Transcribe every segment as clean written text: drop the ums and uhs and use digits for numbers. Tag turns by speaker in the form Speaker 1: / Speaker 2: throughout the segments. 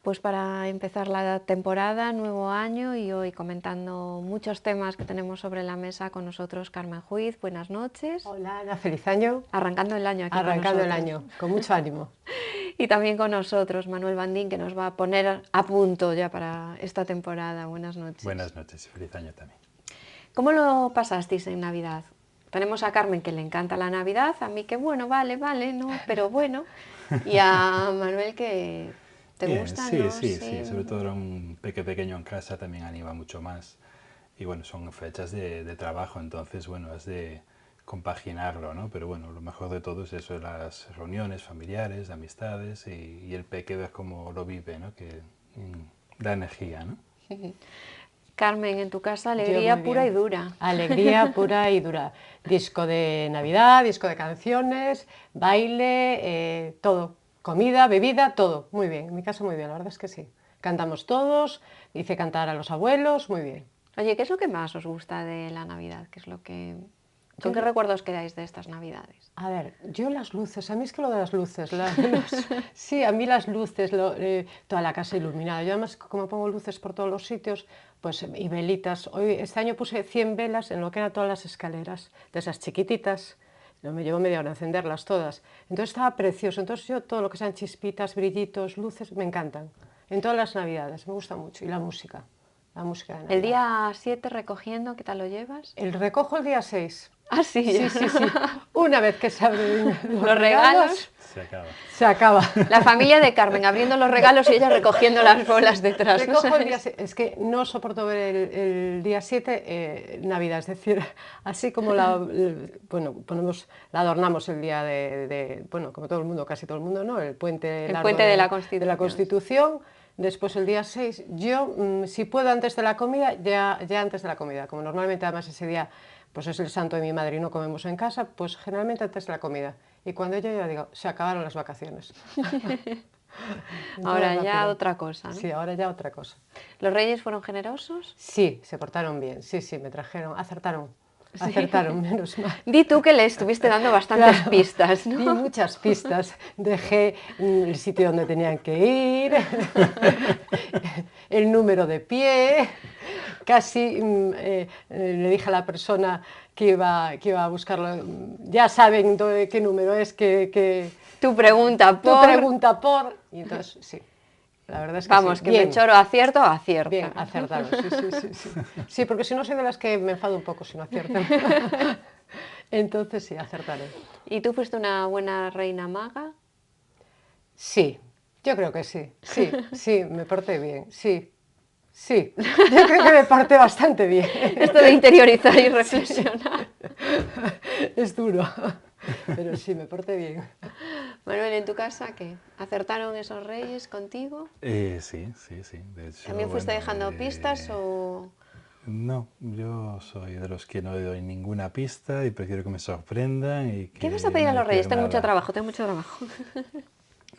Speaker 1: pues para empezar la temporada, nuevo año y hoy comentando muchos temas que tenemos sobre la mesa con nosotros Carmen Juiz. Buenas noches.
Speaker 2: Hola Ana, feliz año.
Speaker 1: Arrancando el año aquí
Speaker 2: Arrancando
Speaker 1: con
Speaker 2: el año, con mucho ánimo.
Speaker 1: Y también con nosotros Manuel Bandín, que nos va a poner a punto ya para esta temporada. Buenas noches.
Speaker 3: Buenas noches y feliz año también.
Speaker 1: ¿Cómo lo pasasteis en Navidad? Tenemos a Carmen, que le encanta la Navidad, a mí que bueno, vale, no, pero bueno, y a Manuel que te
Speaker 3: Bien,
Speaker 1: gusta,
Speaker 3: sí,
Speaker 1: ¿no?
Speaker 3: sí, sobre todo un pequeño en casa también anima mucho más. Y bueno, son fechas de trabajo, entonces bueno, has de compaginarlo, ¿no? Pero bueno, lo mejor de todo es eso, las reuniones familiares, amistades y el peque ver cómo lo vive, ¿no? Que da energía, ¿no?
Speaker 1: Carmen, en tu casa alegría pura y dura.
Speaker 2: Alegría pura y dura. Disco de Navidad, disco de canciones, baile, todo. Comida, bebida, todo. Muy bien, en mi casa muy bien, la verdad es que sí. Cantamos todos, hice cantar a los abuelos, muy bien.
Speaker 1: Oye, ¿qué es lo que más os gusta de la Navidad? ¿Qué es lo que... ¿Con qué recuerdos quedáis de estas Navidades?
Speaker 2: A ver, yo las luces, a mí es que lo de las luces, sí, a mí las luces, toda la casa iluminada. Yo además, como pongo luces por todos los sitios, pues y velitas. Este año puse 100 velas en lo que eran todas las escaleras, de esas chiquititas. No me llevó media hora encenderlas todas. Entonces estaba precioso. Entonces yo todo lo que sean chispitas, brillitos, luces, me encantan. En todas las Navidades, me gusta mucho. Y la música de Navidad.
Speaker 1: El día 7 recogiendo, ¿qué tal lo llevas?
Speaker 2: El recojo el día 6.
Speaker 1: Ah, sí,
Speaker 2: sí. Una vez que se abren
Speaker 1: los regalos,
Speaker 2: se acaba.
Speaker 1: La familia de Carmen abriendo los regalos y ella recogiendo las bolas detrás.
Speaker 2: Recojo el día 6. Es que no soporto ver el día 7 Navidad, es decir, así como la adornamos el día bueno, como todo el mundo, casi todo el mundo, ¿no? El puente
Speaker 1: de la
Speaker 2: Constitución. Después el día 6, yo, si puedo antes de la comida, ya antes de la comida, como normalmente además ese día pues es el santo de mi madre y no comemos en casa, pues generalmente antes de la comida. Y cuando yo ya digo, se acabaron las vacaciones.
Speaker 1: Ahora ya otra cosa, ¿no?
Speaker 2: Sí, ahora ya otra cosa.
Speaker 1: ¿Los Reyes fueron generosos?
Speaker 2: Sí, se portaron bien, sí, me trajeron, acertaron, menos mal.
Speaker 1: Di tú que le estuviste dando bastantes pistas, ¿no?
Speaker 2: Di muchas pistas, dejé el sitio donde tenían que ir, el número de pie, casi le dije a la persona que iba a buscarlo, ya saben qué número es, que
Speaker 1: tu pregunta por,
Speaker 2: y entonces sí. La verdad es que
Speaker 1: vamos,
Speaker 2: sí.
Speaker 1: Que me choro acierto.
Speaker 2: Bien, acertaron, sí. Sí, porque si no soy de las que me enfado un poco si no aciertan. Entonces sí, acertaron.
Speaker 1: ¿Y tú fuiste una buena reina maga?
Speaker 2: Sí, yo creo que sí. Sí, me porté bien, sí. Yo creo que me porté bastante bien.
Speaker 1: Esto de interiorizar y reflexionar.
Speaker 2: Es duro, pero sí, me porté bien.
Speaker 1: Manuel, ¿en tu casa qué? ¿Acertaron esos reyes contigo?
Speaker 3: Sí. De hecho,
Speaker 1: ¿También fuiste dejando pistas o...?
Speaker 3: No, yo soy de los que no doy ninguna pista y prefiero que me sorprendan. Y que
Speaker 1: ¿Qué vas a pedir a los reyes? Tengo mucho trabajo.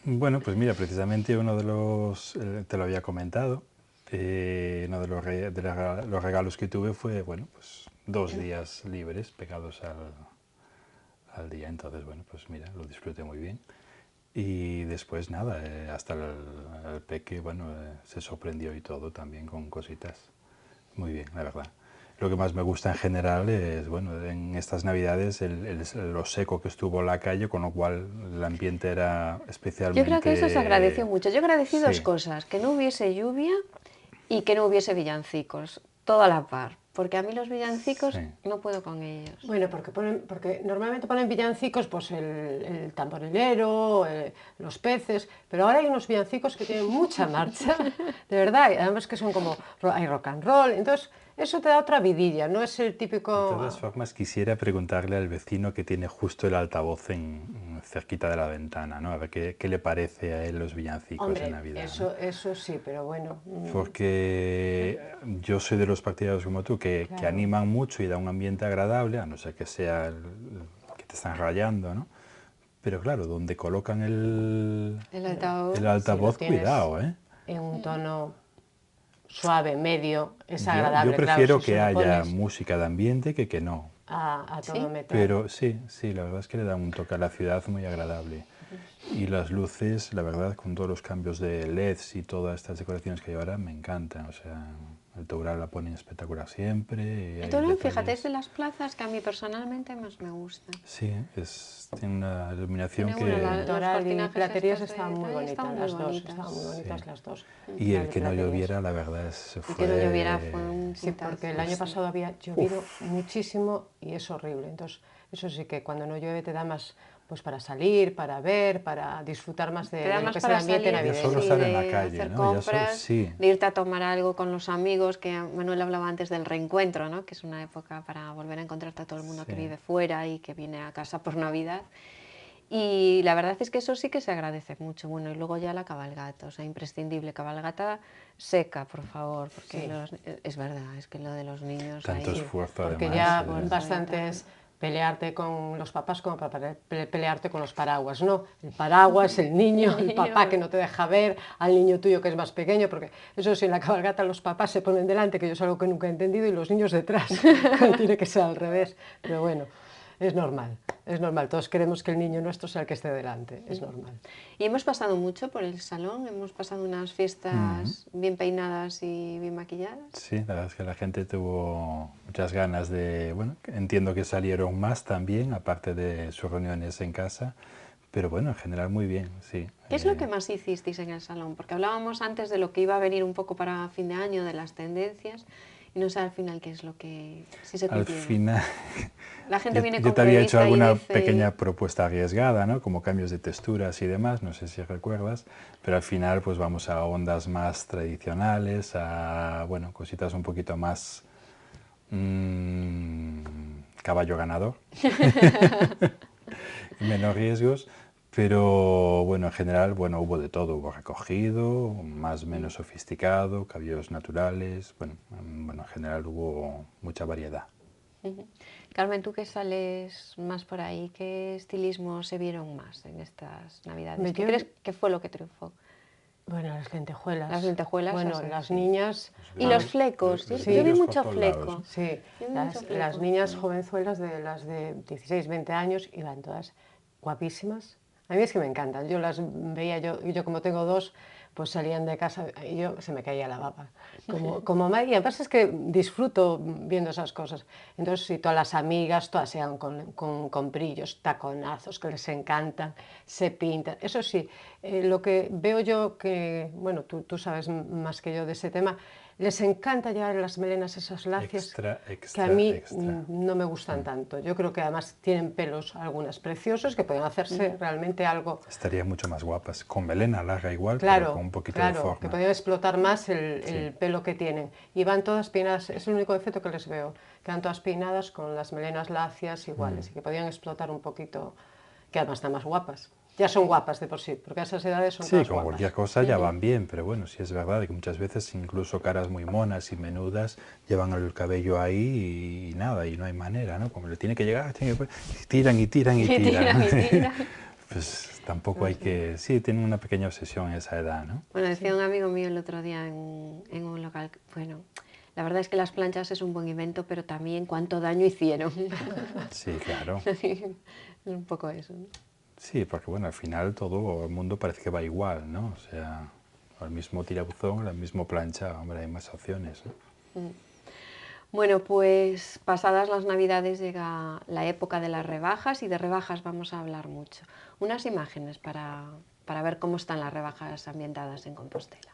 Speaker 3: Bueno, pues mira, precisamente uno de los, te lo había comentado, uno de los regalos que tuve fue, bueno, pues 2 días libres pegados al día. Entonces, bueno, pues mira, lo disfruté muy bien. Y después nada, hasta el peque, bueno, se sorprendió y todo también con cositas. Muy bien, la verdad. Lo que más me gusta en general es, bueno, en estas Navidades lo seco que estuvo la calle, con lo cual el ambiente era especialmente...
Speaker 1: Yo creo que eso se agradeció mucho. Yo agradecí dos cosas, que no hubiese lluvia y que no hubiese villancicos, todo a la par. Porque a mí los villancicos no puedo con ellos.
Speaker 2: Bueno, porque normalmente ponen villancicos, pues el tamborilero, los peces, pero ahora hay unos villancicos que tienen mucha marcha, de verdad, y además que son como, hay rock and roll, entonces eso te da otra vidilla, no es el típico...
Speaker 3: De todas formas, quisiera preguntarle al vecino que tiene justo el altavoz cerquita de la ventana, ¿no? A ver qué le parece a él los villancicos de Navidad.
Speaker 2: Eso sí, pero bueno...
Speaker 3: Porque yo soy de los partidarios como tú, que animan mucho y da un ambiente agradable, a no ser que sea que te están rayando, ¿no? Pero claro, donde colocan el altavoz, cuidado, ¿eh?
Speaker 2: En un tono suave, medio, es agradable.
Speaker 3: Yo prefiero que haya música de ambiente que no.
Speaker 2: A todo metal.
Speaker 3: Pero sí, la verdad es que le da un toque a la ciudad muy agradable. Y las luces, la verdad, con todos los cambios de LEDs y todas estas decoraciones que hay ahora, me encantan. O sea, el Toural la ponen espectacular siempre. Y
Speaker 1: El
Speaker 3: hay
Speaker 1: Toural, fíjate, es
Speaker 3: detalles.
Speaker 1: de las plazas que a mí personalmente más me gustan.
Speaker 3: Sí, tiene una iluminación
Speaker 1: Tiene, bueno,
Speaker 3: que...
Speaker 1: los
Speaker 2: Toral y
Speaker 1: cortinajes
Speaker 2: Platerías
Speaker 1: estos de
Speaker 2: estaban muy
Speaker 1: tal,
Speaker 2: bonitas,
Speaker 1: están muy
Speaker 2: las dos,
Speaker 1: bonitas.
Speaker 2: estaban muy bonitas
Speaker 3: Sí.
Speaker 2: las dos.
Speaker 3: Y
Speaker 2: La
Speaker 3: el
Speaker 2: de
Speaker 3: que no
Speaker 2: Platerías.
Speaker 3: lloviera, la verdad, se
Speaker 1: El
Speaker 3: fue...
Speaker 1: que no lloviera fue un
Speaker 2: Sí,
Speaker 1: puntazo.
Speaker 2: porque el año pasado había llovido muchísimo y es horrible. Entonces, eso sí que cuando no llueve te da más pues para salir, para ver, para disfrutar más
Speaker 1: Te da
Speaker 2: de lo
Speaker 1: más
Speaker 2: que es el
Speaker 1: para
Speaker 2: ambiente
Speaker 1: salir,
Speaker 3: Ya
Speaker 2: navideño.
Speaker 3: solo
Speaker 1: sí,
Speaker 3: sale en la
Speaker 1: de
Speaker 3: calle,
Speaker 1: hacer
Speaker 3: ¿no? Ya
Speaker 1: compras,
Speaker 3: sí.
Speaker 1: de irte a tomar algo con los amigos, que Manuel hablaba antes del reencuentro, ¿no? Que es una época para volver a encontrarte a todo el mundo que
Speaker 3: Sí.
Speaker 1: vive fuera y que viene a casa por Navidad. Y la verdad es que eso sí que se agradece mucho. Bueno, y luego ya la cabalgata, o sea, imprescindible, cabalgata seca, por favor, porque
Speaker 2: Sí.
Speaker 1: es verdad, es que lo de los niños
Speaker 3: Tanto
Speaker 1: ahí...
Speaker 3: esfuerzo,
Speaker 2: Porque
Speaker 3: además.
Speaker 2: ya
Speaker 1: Esfuerzo.
Speaker 2: bastante es pelearte con los papás como para pelearte con los paraguas, ¿no? El paraguas, el niño, el papá que no te deja ver, al niño tuyo que es más pequeño, porque eso sí, en la cabalgata los papás se ponen delante, que yo es algo que nunca he entendido, y los niños detrás, tiene que ser al revés, pero bueno, es normal, todos queremos que el niño nuestro sea el que esté delante, es normal.
Speaker 1: Y hemos pasado mucho por el salón, hemos pasado unas fiestas bien peinadas y bien maquilladas.
Speaker 3: Sí, la verdad es que la gente tuvo muchas ganas de, bueno, entiendo que salieron más también, aparte de sus reuniones en casa, pero bueno, en general muy bien, sí.
Speaker 1: ¿Qué es lo que más hicisteis en el salón? Porque hablábamos antes de lo que iba a venir un poco para fin de año, de las tendencias, y no sé al final qué es lo que... si se
Speaker 3: Al
Speaker 1: cumplieron.
Speaker 3: final,
Speaker 1: La gente viene
Speaker 3: yo
Speaker 1: con
Speaker 3: te había hecho
Speaker 1: prevista y
Speaker 3: alguna
Speaker 1: dice...
Speaker 3: pequeña propuesta arriesgada, ¿no? Como cambios de texturas y demás, no sé si recuerdas, pero al final pues vamos a ondas más tradicionales, a, bueno, cositas un poquito más caballo ganador, y menos riesgos, pero bueno, en general, bueno, hubo de todo, hubo recogido, más o menos sofisticado, cabellos naturales, bueno, en general hubo mucha variedad.
Speaker 1: Carmen, tú que sales más por ahí, ¿qué estilismo se vieron más en estas Navidades? ¿Qué crees que fue lo que triunfó?
Speaker 2: Bueno, las lentejuelas.
Speaker 1: Las lentejuelas,
Speaker 2: Bueno,
Speaker 1: o sea,
Speaker 2: las
Speaker 1: sí.
Speaker 2: niñas...
Speaker 1: Y los flecos, yo vi
Speaker 3: brillos por
Speaker 1: mucho
Speaker 3: todos
Speaker 1: fleco.
Speaker 3: lados, ¿no?
Speaker 2: Sí,
Speaker 1: Yo vi mucho
Speaker 2: las
Speaker 1: fleco,
Speaker 2: niñas
Speaker 1: sí.
Speaker 2: jovenzuelas de las de 16, 20 años iban todas guapísimas. A mí es que me encantan. Yo las veía, yo como tengo dos, pues salían de casa y yo se me caía la baba. Como madre, y además es que disfruto viendo esas cosas. Entonces, sí, todas las amigas, todas sean con brillos, taconazos que les encantan, se pintan. Eso sí, lo que veo yo que, bueno, tú sabes más que yo de ese tema, les encanta llevar las melenas esas lacias
Speaker 3: Extra,
Speaker 2: que a mí
Speaker 3: extra.
Speaker 2: no me gustan tanto. Yo creo que además tienen pelos algunas preciosos que pueden hacerse realmente algo...
Speaker 3: Estarían mucho más guapas, con melena larga igual, pero
Speaker 2: Claro,
Speaker 3: con un poquito de
Speaker 2: claro,
Speaker 3: forma.
Speaker 2: que podrían explotar más el
Speaker 3: Sí.
Speaker 2: pelo que tienen. Y van todas peinadas, es el único defecto que les veo, que van todas peinadas con las melenas lacias iguales y que podrían explotar un poquito, que además están más guapas. Ya son guapas de por sí, porque a esas edades son
Speaker 3: Sí,
Speaker 2: todas
Speaker 3: con
Speaker 2: guapas.
Speaker 3: cualquier cosa ya van bien, pero bueno, sí es verdad que muchas veces incluso caras muy monas y menudas llevan el cabello ahí y nada, y no hay manera, ¿no? Como le tiene que llegar, tiran y tiran y
Speaker 1: Y
Speaker 3: tiran.
Speaker 1: tiran y tiran.
Speaker 3: Pues tampoco hay que... Sí, tienen una pequeña obsesión en esa edad, ¿no?
Speaker 1: Bueno, decía un amigo mío el otro día en un local, bueno, la verdad es que las planchas es un buen invento, pero también cuánto daño hicieron.
Speaker 3: Sí, claro.
Speaker 1: Es un poco eso, ¿no?
Speaker 3: Sí, porque bueno, al final todo el mundo parece que va igual, ¿no? O sea, el mismo tirabuzón, la misma plancha, hombre, hay más opciones, ¿no?
Speaker 1: Bueno, pues pasadas las Navidades llega la época de las rebajas y de rebajas vamos a hablar mucho. Unas imágenes para ver cómo están las rebajas ambientadas en Compostela.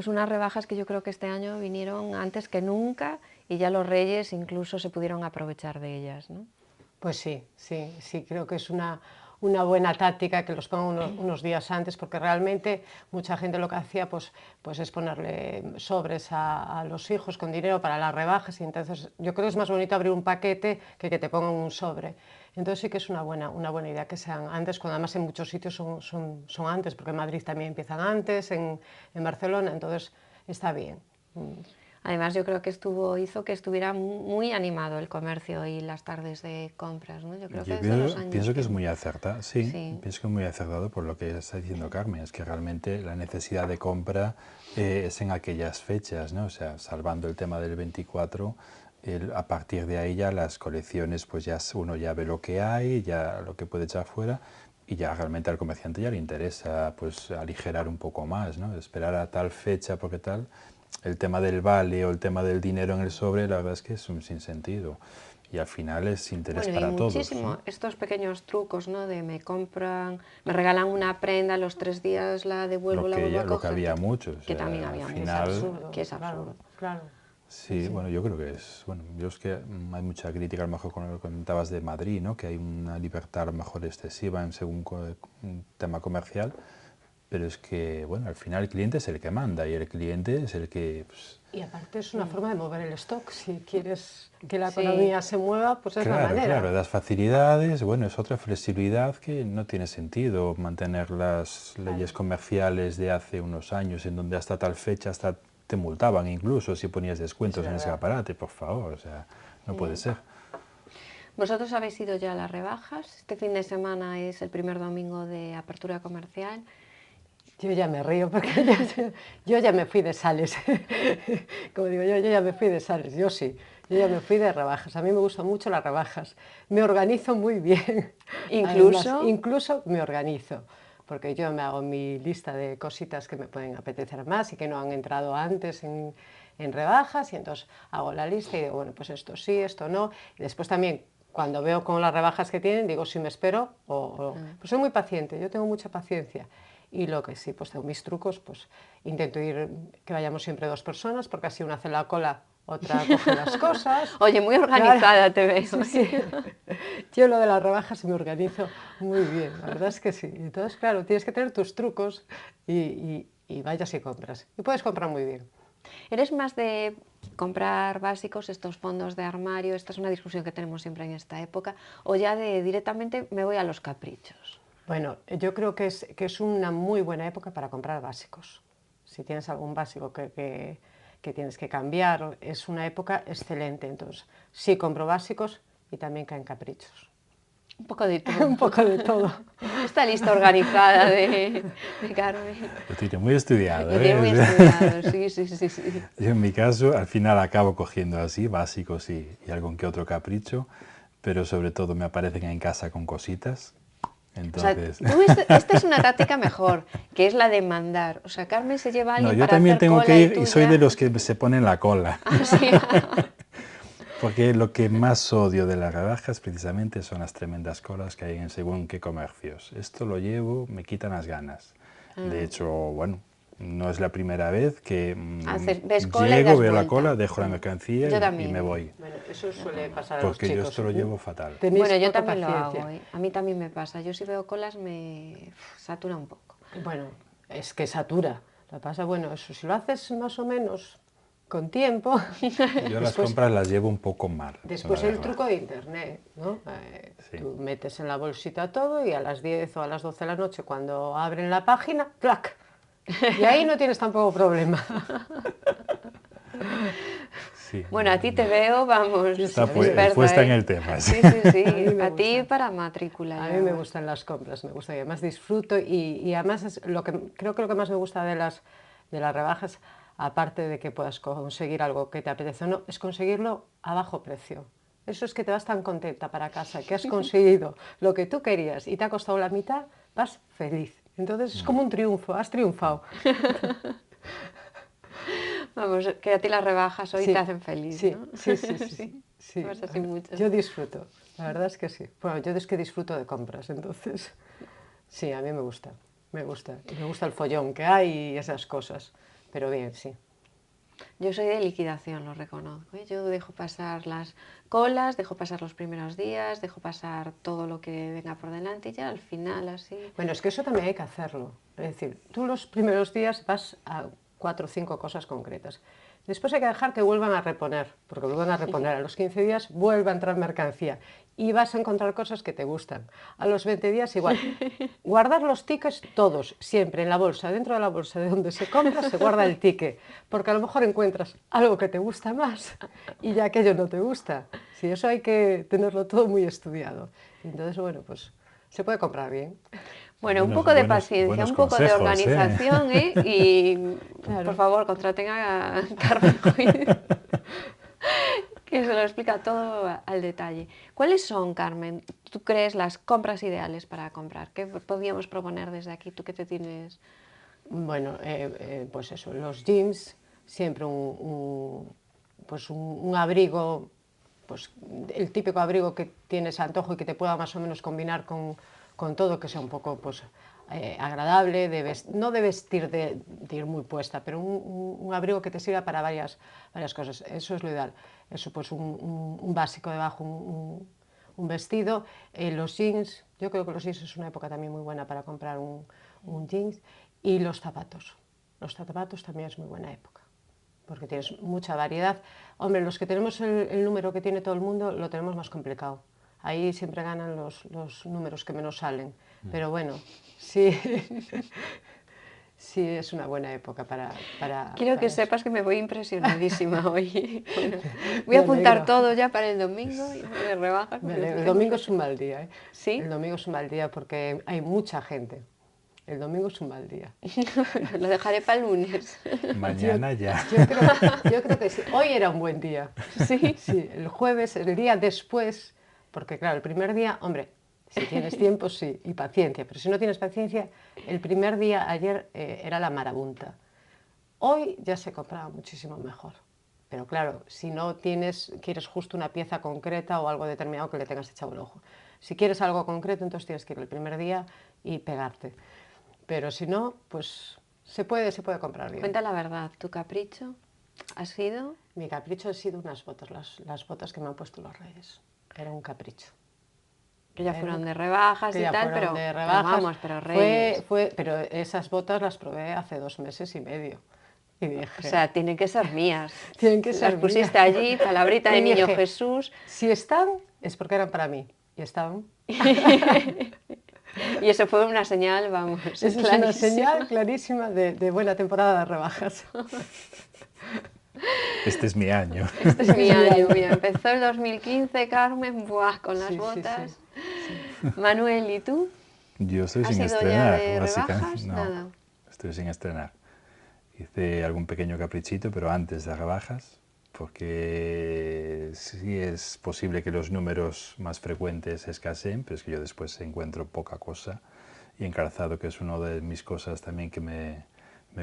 Speaker 1: pues unas rebajas que yo creo que este año vinieron antes que nunca y ya los Reyes incluso se pudieron aprovechar de ellas, ¿no?
Speaker 2: Pues sí, sí, sí, creo que es una buena táctica que los pongan unos días antes, porque realmente mucha gente lo que hacía pues es ponerle sobres a los hijos con dinero para las rebajas, y entonces yo creo que es más bonito abrir un paquete que te pongan un sobre. Entonces sí que es una buena idea que sean antes, cuando además en muchos sitios son antes, porque en Madrid también empiezan antes, en Barcelona, entonces está bien.
Speaker 1: Además, yo creo que hizo que estuviera muy animado el comercio y las tardes de compras, ¿no? Yo creo que desde los años
Speaker 3: pienso que es muy acertado, sí,
Speaker 1: Sí.
Speaker 3: pienso que es muy acertado por lo que está diciendo Carmen, es que realmente la necesidad de compra es en aquellas fechas, ¿no? O sea, salvando el tema del 24, a partir de ahí ya las colecciones, pues ya uno ya ve lo que hay, ya lo que puede echar fuera, y ya realmente al comerciante ya le interesa pues aligerar un poco más, ¿no? Esperar a tal fecha porque tal. El tema del vale o el tema del dinero en el sobre, la verdad es que es un sinsentido. Y al final es interés
Speaker 1: Bueno, y
Speaker 3: para todos,
Speaker 1: muchísimo
Speaker 3: ¿no?
Speaker 1: estos pequeños trucos, ¿no? De me regalan una prenda, los 3 días la devuelvo, la vuelvo a
Speaker 3: Lo que
Speaker 1: coger.
Speaker 3: había muchos.
Speaker 1: Que también había
Speaker 3: al
Speaker 1: mucho.
Speaker 3: final,
Speaker 1: Es absurdo, que es absurdo.
Speaker 2: Claro.
Speaker 3: sí, bueno, yo creo que es, bueno, yo es que hay mucha crítica a lo mejor con lo que comentabas de Madrid, ¿no? Que hay una libertad a lo mejor excesiva en según un tema comercial, pero es que, bueno, al final el cliente es el que manda y el cliente es el que... Pues,
Speaker 2: y aparte es una forma de mover el stock. Si quieres que la
Speaker 1: Sí.
Speaker 2: economía se mueva, pues es la manera.
Speaker 3: Claro, das facilidades, bueno, es otra flexibilidad que no tiene sentido mantener las leyes comerciales de hace unos años en donde hasta tal fecha hasta te multaban incluso si ponías descuentos en escaparate, por favor, o sea, no puede ser.
Speaker 1: ¿Vosotros habéis ido ya a las rebajas? Este fin de semana es el primer domingo de apertura comercial.
Speaker 2: Yo ya me río porque yo ya me fui de Sales. Como digo yo ya me fui de Sales, yo sí. Yo ya me fui de rebajas. A mí me gustan mucho las rebajas. Me organizo muy bien.
Speaker 1: Incluso.
Speaker 2: Además, incluso me organizo. Porque yo me hago mi lista de cositas que me pueden apetecer más y que no han entrado antes en rebajas. Y entonces hago la lista y digo, bueno, pues esto sí, esto no. Y después también, cuando veo con las rebajas que tienen, digo si me espero o... Pues soy muy paciente, yo tengo mucha paciencia. Y lo que sí, pues tengo mis trucos, pues intento ir, que vayamos siempre 2 personas, porque así una hace la cola, otra coge las cosas.
Speaker 1: Oye, muy organizada, claro, te veo.
Speaker 2: Sí, sí. Yo lo de las rebajas me organizo muy bien, la verdad es que sí. Entonces, claro, tienes que tener tus trucos y vayas y compras. Y puedes comprar muy bien.
Speaker 1: ¿Eres más de comprar básicos, estos fondos de armario? Esta es una discusión que tenemos siempre en esta época. ¿O ya de directamente me voy a los caprichos?
Speaker 2: Bueno, yo creo que es una muy buena época para comprar básicos. Si tienes algún básico que tienes que cambiar, es una época excelente. Entonces, sí compro básicos y también caen caprichos.
Speaker 1: Un poco de todo.
Speaker 2: Un poco de todo.
Speaker 1: Esta lista organizada de Carmen.
Speaker 3: Lo tiene muy estudiado,
Speaker 1: Lo tiene muy estudiado, sí.
Speaker 3: Yo en mi caso, al final acabo cogiendo así, básicos y algún que otro capricho, pero sobre todo me aparecen en casa con cositas. Entonces...
Speaker 1: O sea, esta es una táctica mejor, que es la de mandar. O sea, Carmen se lleva a alguien
Speaker 3: yo
Speaker 1: para
Speaker 3: también
Speaker 1: hacer
Speaker 3: tengo
Speaker 1: cola
Speaker 3: que ir y soy
Speaker 1: ya...
Speaker 3: de los que se ponen la cola.
Speaker 1: Ah, sí.
Speaker 3: Porque lo que más odio de las rebajas precisamente son las tremendas colas que hay en según qué comercios. Esto lo llevo, me quitan las ganas. De hecho, bueno, no es la primera vez que
Speaker 1: ves cola y
Speaker 3: llego,
Speaker 1: das
Speaker 3: veo la
Speaker 1: vuelta.
Speaker 3: cola, dejo la mercancía y me voy.
Speaker 2: Bueno, eso suele pasar a los
Speaker 3: Porque
Speaker 2: chicos.
Speaker 3: yo esto lo llevo fatal.
Speaker 1: Bueno, yo también lo hago. A mí también me pasa. Yo si veo colas me satura un poco.
Speaker 2: Bueno, es que satura. Lo que pasa, bueno, eso si lo haces más o menos con tiempo...
Speaker 3: Yo las compras las llevo un poco mal.
Speaker 2: Después el truco de internet, ¿no?
Speaker 3: Sí.
Speaker 2: Tú metes en la bolsita todo y a las 10 o a las 12 de la noche cuando abren la página, ¡clac! Y ahí no tienes tampoco problema.
Speaker 3: Sí.
Speaker 1: Bueno, a ti te veo, vamos,
Speaker 3: Está
Speaker 1: experta,
Speaker 3: puesta en el tema.
Speaker 1: Sí. A ti para matrícula.
Speaker 2: A mí me gustan las compras, me gusta y además disfruto y además es creo que lo que más me gusta de las rebajas, aparte de que puedas conseguir algo que te apetece o no, es conseguirlo a bajo precio. Eso es que te vas tan contenta para casa, que has conseguido lo que tú querías y te ha costado la mitad, vas feliz. Entonces es como un triunfo, has triunfado.
Speaker 1: Vamos, que a ti las rebajas hoy te hacen feliz,
Speaker 2: sí,
Speaker 1: ¿no?
Speaker 2: Sí.
Speaker 1: Vas así mucho.
Speaker 2: Yo disfruto, la verdad es que sí. Bueno, yo es que disfruto de compras, entonces sí, a mí me gusta. Y me gusta el follón que hay y esas cosas. pero bien, sí.
Speaker 1: Yo soy de liquidación, lo reconozco, ¿eh? Yo dejo pasar las colas, dejo pasar los primeros días, dejo pasar todo lo que venga por delante y ya al final así...
Speaker 2: Bueno, es que eso también hay que hacerlo. Es decir, tú los primeros días vas a 4 o 5 cosas concretas. Después hay que dejar que vuelvan a reponer, porque vuelvan a reponer. A los 15 días vuelve a entrar mercancía y vas a encontrar cosas que te gustan. A los 20 días igual. Guardar los tickets todos, siempre en la bolsa. Dentro de la bolsa de donde se compra se guarda el ticket, porque a lo mejor encuentras algo que te gusta más y ya aquello no te gusta. Sí, eso hay que tenerlo todo muy estudiado. Y entonces, bueno, pues se puede comprar bien.
Speaker 1: Bueno, un
Speaker 3: Buenos,
Speaker 1: poco de
Speaker 3: buenos,
Speaker 1: paciencia,
Speaker 3: buenos
Speaker 1: un poco de
Speaker 3: consejos, ¿eh?
Speaker 1: organización, ¿eh? Y
Speaker 2: Claro.
Speaker 1: por favor, contraten a Carmen Juiz, que se lo explica todo al detalle. ¿Cuáles son, Carmen, tú crees, las compras ideales para comprar? ¿Qué podríamos proponer desde aquí? ¿Tú qué te tienes?
Speaker 2: Bueno, pues eso, los jeans, siempre pues un abrigo, pues el típico abrigo que tienes antojo y que te pueda más o menos combinar con todo, que sea un poco pues, agradable, no de vestir de ir muy puesta, pero un abrigo que te sirva para varias cosas. Eso es lo ideal. Eso pues un básico debajo, un vestido. Los jeans, yo creo que los jeans es una época también muy buena para comprar un jeans. Y los zapatos. Los zapatos también es muy buena época, porque tienes mucha variedad. Hombre, los que tenemos el número que tiene todo el mundo, lo tenemos más complicado. Ahí siempre ganan los números que menos salen. Pero bueno, sí, sí es una buena época
Speaker 1: Quiero que
Speaker 2: para eso.
Speaker 1: sepas que me voy impresionadísima hoy. Bueno, voy a
Speaker 2: Me
Speaker 1: apuntar
Speaker 2: alegro.
Speaker 1: todo ya para el domingo y de rebajas. Porque
Speaker 2: El
Speaker 1: tengo
Speaker 2: domingo es
Speaker 1: mucho.
Speaker 2: un mal día, ¿eh?
Speaker 1: ¿Sí?
Speaker 2: El domingo es un mal día porque hay mucha gente. El domingo es un mal día.
Speaker 1: Lo dejaré para el lunes.
Speaker 3: Mañana ya.
Speaker 2: Yo creo que sí. Hoy era un buen día.
Speaker 1: Sí.
Speaker 2: Sí, el jueves, el día después, porque claro, el primer día, hombre, si tienes tiempo, sí, y paciencia, pero si no tienes paciencia, el primer día ayer era la marabunta. Hoy ya se compraba muchísimo mejor. Pero claro, si no quieres justo una pieza concreta o algo determinado que le tengas echado el ojo. Si quieres algo concreto, entonces tienes que ir el primer día y pegarte. Pero si no, pues se puede comprar bien.
Speaker 1: Cuenta la verdad, ¿tu capricho ha sido?
Speaker 2: Mi capricho han sido unas botas, las botas que me han puesto los Reyes. Era un capricho.
Speaker 1: Que ya fueron de rebajas
Speaker 2: Que
Speaker 1: y
Speaker 2: ya
Speaker 1: tal,
Speaker 2: fueron
Speaker 1: pero,
Speaker 2: de
Speaker 1: pero
Speaker 2: rebajas.
Speaker 1: vamos, pero Reyes.
Speaker 2: Pero esas botas las probé hace 2 meses y medio. Y dije,
Speaker 1: O sea, tienen que ser mías.
Speaker 2: tienen que ser
Speaker 1: Las pusiste
Speaker 2: mías.
Speaker 1: allí, palabrita de
Speaker 2: Y
Speaker 1: niño
Speaker 2: dije,
Speaker 1: Jesús.
Speaker 2: si están, es porque eran para mí. Y estaban.
Speaker 1: Y eso fue una señal, vamos,
Speaker 2: Eso es una
Speaker 1: clarísima.
Speaker 2: señal clarísima de buena temporada de rebajas.
Speaker 3: Este es mi año.
Speaker 1: Este es mi año, mira, empezó el 2015, Carmen, buah, con las
Speaker 2: Sí, sí,
Speaker 1: botas.
Speaker 2: sí.
Speaker 1: Manuel, ¿y tú?
Speaker 3: Yo estoy
Speaker 1: ¿Has
Speaker 3: sin
Speaker 1: ido ya
Speaker 3: estrenar,
Speaker 1: de
Speaker 3: básicamente.
Speaker 1: rebajas?
Speaker 3: No,
Speaker 1: Nada.
Speaker 3: estoy sin estrenar. Hice algún pequeño caprichito, pero antes de rebajas, porque sí es posible que los números más frecuentes escaseen, pero es que yo después encuentro poca cosa. Y en calzado, que es una de mis cosas también que me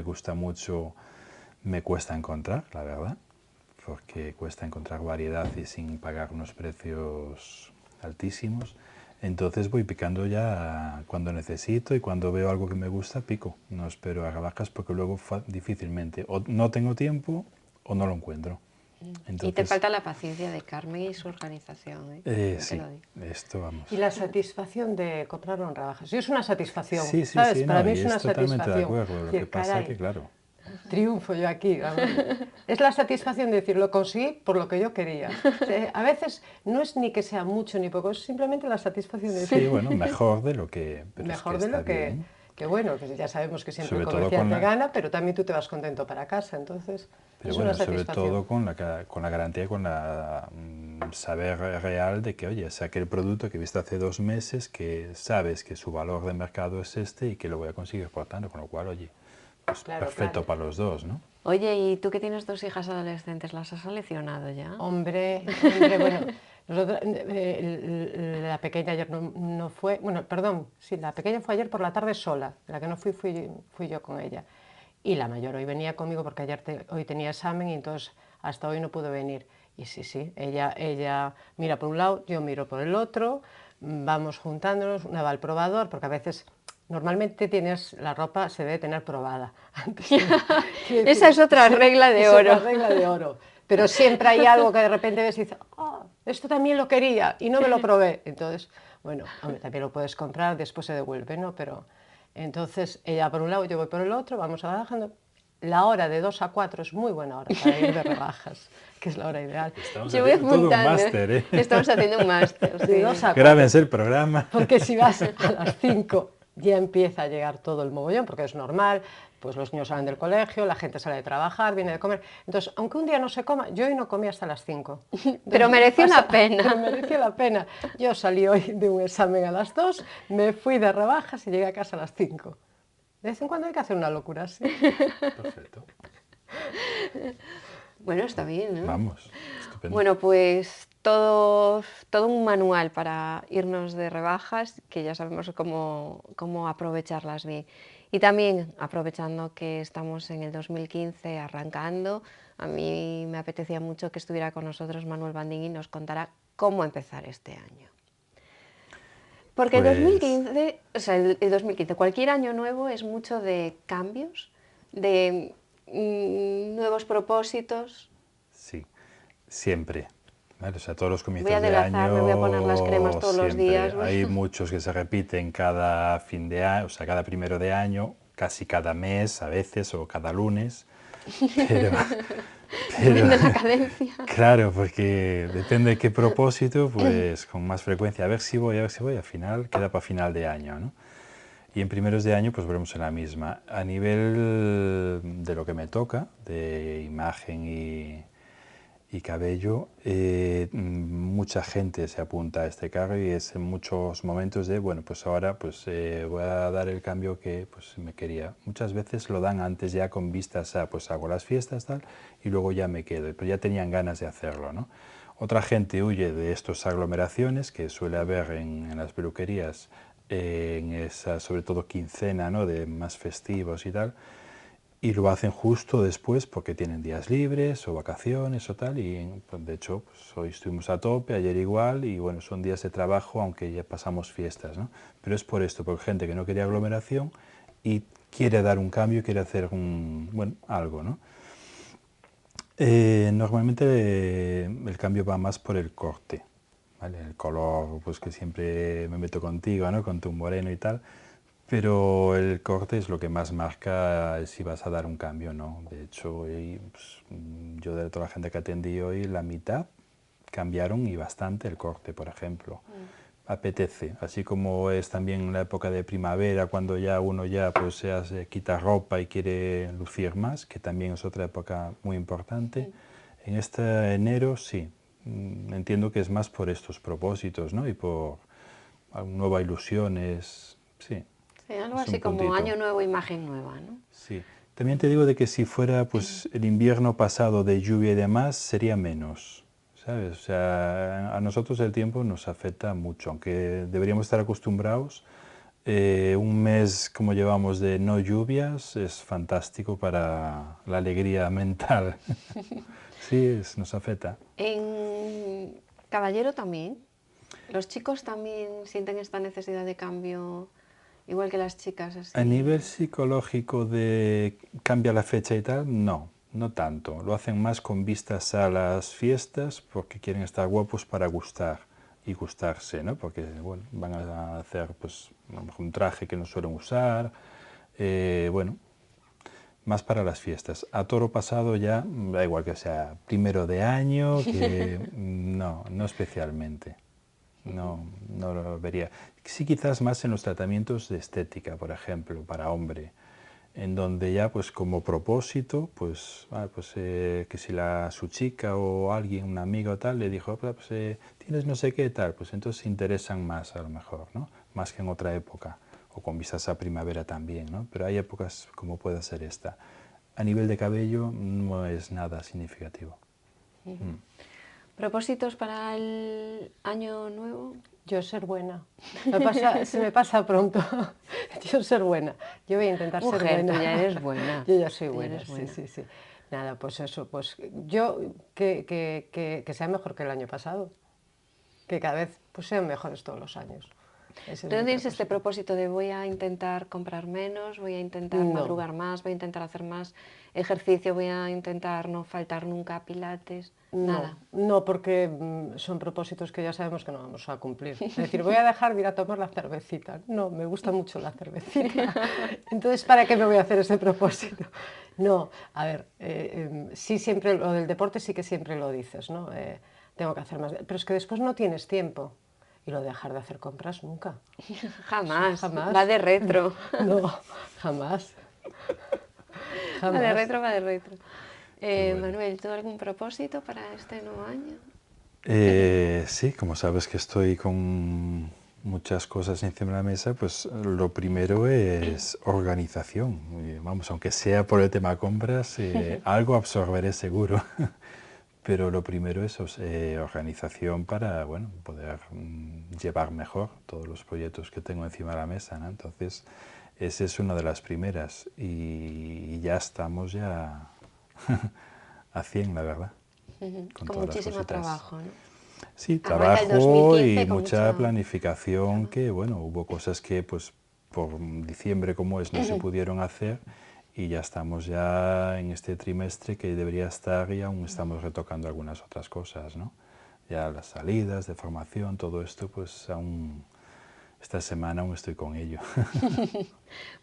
Speaker 3: gusta mucho, me cuesta encontrar, la verdad, porque cuesta encontrar variedad y sin pagar unos precios altísimos. Entonces voy picando ya cuando necesito y cuando veo algo que me gusta, pico. No espero a rebajas porque luego difícilmente o no tengo tiempo o no lo encuentro. Entonces,
Speaker 1: Y te falta la paciencia de Carmen y su organización, ¿eh? Te
Speaker 3: sí,
Speaker 1: lo digo.
Speaker 3: esto vamos.
Speaker 2: Y la satisfacción de comprarlo en rebajas. Sí, es una satisfacción,
Speaker 3: Sí, sí,
Speaker 2: ¿sabes?
Speaker 3: sí,
Speaker 2: Para
Speaker 3: no,
Speaker 2: mí
Speaker 3: y
Speaker 2: es una
Speaker 3: es totalmente de
Speaker 2: satisfacción.
Speaker 3: acuerdo. Lo
Speaker 2: Decir,
Speaker 3: que pasa
Speaker 2: caray,
Speaker 3: que, claro,
Speaker 2: triunfo yo aquí. Vamos. Es la satisfacción de decir, lo conseguí por lo que yo quería. O sea, a veces no es ni que sea mucho ni poco, es simplemente la satisfacción de
Speaker 3: sí,
Speaker 2: decir,
Speaker 3: bueno, mejor de lo que, pero es que
Speaker 2: mejor de
Speaker 3: está
Speaker 2: lo
Speaker 3: bien.
Speaker 2: que bueno, que ya sabemos que siempre el
Speaker 3: Sobre todo con
Speaker 2: comerciante
Speaker 3: la,
Speaker 2: gana, pero también tú te vas contento para casa, entonces
Speaker 3: pero
Speaker 2: es una
Speaker 3: bueno, sobre
Speaker 2: satisfacción.
Speaker 3: todo con la garantía y con la saber real de que, oye, saqué el producto que he visto hace 2 meses, que sabes que su valor de mercado es este y que lo voy a conseguir por tanto, con lo cual, oye, pues
Speaker 2: Claro,
Speaker 3: perfecto
Speaker 2: claro.
Speaker 3: para los dos, ¿no?
Speaker 1: Oye, ¿y tú que tienes 2 hijas adolescentes, las has seleccionado ya?
Speaker 2: Hombre, bueno, la pequeña ayer no fue, bueno, perdón, sí, la pequeña fue ayer por la tarde sola, la que no fui yo con ella. Y la mayor hoy venía conmigo porque hoy tenía examen y entonces hasta hoy no pudo venir. Y sí, ella mira por un lado, yo miro por el otro, vamos juntándonos, una va al probador, porque a veces Normalmente tienes, la ropa se debe tener probada antes de- quiero
Speaker 1: Esa
Speaker 2: decir,
Speaker 1: es otra regla de
Speaker 2: es otra
Speaker 1: oro.
Speaker 2: regla de oro. Pero siempre hay algo que de repente ves y dices, "Ah, esto también lo quería y no me lo probé". Entonces, bueno, hombre, también lo puedes comprar, después se devuelve, ¿no? Pero entonces ella por un lado, yo voy por el otro, vamos bajando. La hora de 2 a 4 es muy buena hora para ir de rebajas, que es la hora ideal.
Speaker 3: Estamos
Speaker 1: Yo voy
Speaker 3: haciendo todo un
Speaker 1: apuntando.
Speaker 3: máster, ¿eh?
Speaker 1: Estamos haciendo un máster,
Speaker 2: De 2
Speaker 1: sí.
Speaker 2: a 4.
Speaker 3: Grábense el programa.
Speaker 2: Porque si vas a las 5 ya empieza a llegar todo el mogollón, porque es normal, pues los niños salen del colegio, la gente sale de trabajar, viene de comer. Entonces, aunque un día no se coma, yo hoy no comí hasta las 5.
Speaker 1: Pero mereció la pena.
Speaker 2: Pero mereció la pena. Yo salí hoy de un examen a las 2, me fui de rebajas y llegué a casa a las 5. De vez en cuando hay que hacer una locura así.
Speaker 3: Perfecto.
Speaker 1: Bueno, está bien, ¿no?
Speaker 3: Vamos, estupendo.
Speaker 1: Bueno, pues todo un manual para irnos de rebajas, que ya sabemos cómo aprovecharlas bien. Y también, aprovechando que estamos en el 2015 arrancando, a mí me apetecía mucho que estuviera con nosotros Manuel Bandín y nos contara cómo empezar este año. Porque el
Speaker 3: Pues
Speaker 1: 2015, o sea, el 2015, cualquier año nuevo es mucho de cambios, de nuevos propósitos.
Speaker 3: sí, siempre. ¿Vale? O sea, todos los
Speaker 1: Voy a
Speaker 3: comienzos de
Speaker 1: adelgazar, me voy a poner las cremas
Speaker 3: año
Speaker 1: todos los días.
Speaker 3: siempre. Hay muchos que se repiten cada fin de año, o sea, cada primero de año, casi cada mes a veces o cada lunes. Pero,
Speaker 1: Depende de la cadencia.
Speaker 3: claro, porque depende de qué propósito, pues con más frecuencia, a ver si voy, al final queda para final de año, ¿no? Y en primeros de año pues volvemos a la misma. A nivel de lo que me toca, de imagen y cabello, mucha gente se apunta a este cargo y es en muchos momentos de, bueno, pues ahora pues, voy a dar el cambio que pues, me quería. Muchas veces lo dan antes ya con vistas a, pues hago las fiestas tal, y luego ya me quedo, pero ya tenían ganas de hacerlo, ¿no? Otra gente huye de estas aglomeraciones que suele haber en las peluquerías, en esa sobre todo quincena, ¿no? De más festivos y tal, y lo hacen justo después porque tienen días libres o vacaciones o tal, y pues, de hecho pues, hoy estuvimos a tope, ayer igual, y bueno, son días de trabajo aunque ya pasamos fiestas, ¿no? Pero es por esto, porque gente que no quería aglomeración y quiere dar un cambio, quiere hacer bueno, algo, ¿no? Normalmente el cambio va más por el corte, ¿vale? El color, pues que siempre me meto contigo, ¿no? Con tu moreno y tal, pero el corte es lo que más marca si vas a dar un cambio, ¿no? De hecho, hoy, pues, yo de toda la gente que atendí hoy, la mitad cambiaron y bastante el corte, por ejemplo. Apetece, así como es también la época de primavera, cuando ya uno ya pues se quita ropa y quiere lucir más, que también es otra época muy importante. En este enero sí, entiendo que es más por estos propósitos, ¿no? Y por nuevas ilusiones, sí.
Speaker 1: Sí, algo
Speaker 3: Es un
Speaker 1: así como
Speaker 3: puntito.
Speaker 1: año nuevo, imagen nueva, ¿no?
Speaker 3: Sí. También te digo de que si fuera pues el invierno pasado de lluvia y demás, sería menos, ¿sabes? O sea, a nosotros el tiempo nos afecta mucho, aunque deberíamos estar acostumbrados. Un mes como llevamos de no lluvias es fantástico para la alegría mental. Sí, nos afecta.
Speaker 1: En Caballero también. Los chicos también sienten esta necesidad de cambio, igual que las chicas,
Speaker 3: A
Speaker 1: así.
Speaker 3: nivel psicológico de cambia la fecha y tal, no, no tanto. Lo hacen más con vistas a las fiestas porque quieren estar guapos para gustar y gustarse, ¿no? Porque bueno, van a hacer pues, a lo mejor un traje que no suelen usar, bueno, más para las fiestas. A toro pasado ya, da igual que sea primero de año, que no, no especialmente. No, no lo vería. Sí, quizás más en los tratamientos de estética, por ejemplo, para hombre, en donde ya, pues como propósito, pues, que si su chica o alguien, una amiga o tal, le dijo, pues, tienes no sé qué tal, pues entonces se interesan más a lo mejor, ¿no? Más que en otra época, o con vistas a primavera también, ¿no? Pero hay épocas como puede ser esta. A nivel de cabello no es nada significativo.
Speaker 1: ¿Propósitos para el año nuevo?
Speaker 2: Yo ser buena. Se me pasa pronto. Yo ser buena. Yo voy a intentar ser
Speaker 1: Mujer,
Speaker 2: buena.
Speaker 1: tú ya eres buena.
Speaker 2: Yo ya soy
Speaker 1: Tú ya
Speaker 2: buena,
Speaker 1: eres
Speaker 2: sí,
Speaker 1: buena.
Speaker 2: sí, sí. Nada, pues eso, pues yo que sea mejor que el año pasado. Que cada vez pues, sean mejores todos los años. Ese es
Speaker 1: ¿Tú
Speaker 2: mi
Speaker 1: no tienes este
Speaker 2: propósito.
Speaker 1: propósito de voy a intentar comprar menos, voy a intentar
Speaker 2: No.
Speaker 1: madrugar más, voy a intentar hacer más ejercicio, voy a intentar no faltar nunca a pilates? Nada.
Speaker 2: No, porque son propósitos que ya sabemos que no vamos a cumplir. Es decir, voy a dejar de ir a tomar la cervecita. No, me gusta mucho la cervecita. Entonces, ¿para qué me voy a hacer ese propósito? No, a ver, sí siempre, lo del deporte sí que siempre lo dices, ¿no? Tengo que hacer más, pero es que después no tienes tiempo. Y lo de dejar de hacer compras nunca.
Speaker 1: Jamás,
Speaker 2: Jamás.
Speaker 1: va de retro.
Speaker 2: No, jamás.
Speaker 1: Va de
Speaker 2: Jamás.
Speaker 1: retro, va de retro.
Speaker 3: bueno.
Speaker 1: Manuel, ¿tú algún propósito para este nuevo año?
Speaker 3: Sí, como sabes que estoy con muchas cosas encima de la mesa, pues lo primero es organización. Y vamos, aunque sea por el tema compras, algo absorberé seguro. Pero lo primero es organización para, bueno, poder llevar mejor todos los proyectos que tengo encima de la mesa, ¿no? Entonces, esa es una de las primeras y ya estamos ya a 100, la verdad, con
Speaker 1: Con
Speaker 3: todas las
Speaker 1: muchísimo
Speaker 3: cositas.
Speaker 1: trabajo, ¿no?
Speaker 3: Sí,
Speaker 1: Arranca el
Speaker 3: trabajo
Speaker 1: 2015
Speaker 3: y
Speaker 1: con
Speaker 3: mucha
Speaker 1: mucho
Speaker 3: planificación que, bueno, hubo cosas que pues por diciembre como es no se pudieron hacer y ya estamos ya en este trimestre que debería estar y aún estamos retocando algunas otras cosas, ¿no? Ya las salidas de formación, todo esto, pues aún esta semana aún estoy con ello.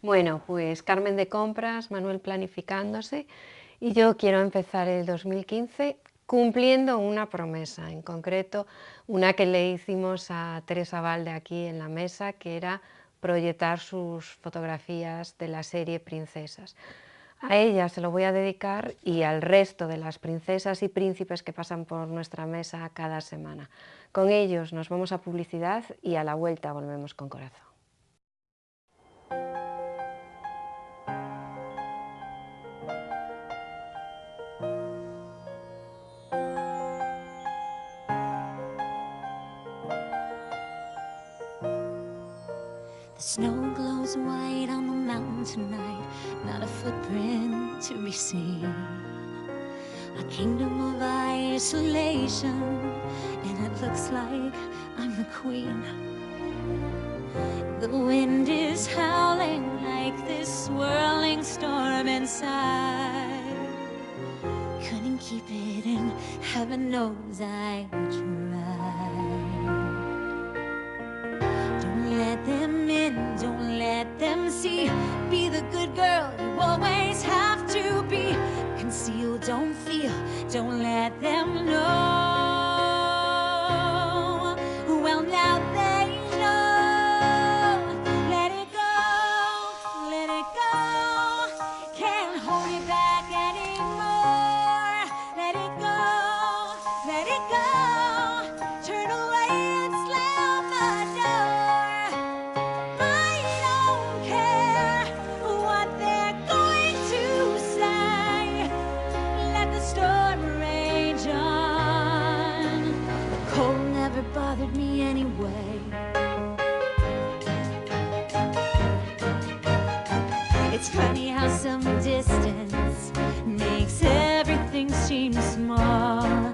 Speaker 1: Bueno, pues Carmen de compras, Manuel planificándose y yo quiero empezar el 2015 cumpliendo una promesa, en concreto una que le hicimos a Teresa Valde aquí en la mesa, que era proyectar sus fotografías de la serie Princesas. A ella se lo voy a dedicar y al resto de las princesas y príncipes que pasan por nuestra mesa cada semana. Con ellos nos vamos a publicidad y a la vuelta volvemos con corazón.
Speaker 4: The snow glows white on the mountain tonight, not a footprint to be seen. A kingdom of isolation, and it looks like I'm the queen. The wind is howling like this swirling storm inside. Couldn't keep it in, heaven knows I tried. Don't let them in, don't let them see. Be the good girl you always have to be. Conceal, don't feel, don't let them know. Well, now they know. Let it go, let it go. Can't hold it back anymore. Let it go, let it go. Turn away and slam the door. I don't care what they're going to say. Let the storm rage on. The cold never bothered me anyway. It's funny how some distance makes everything seem small.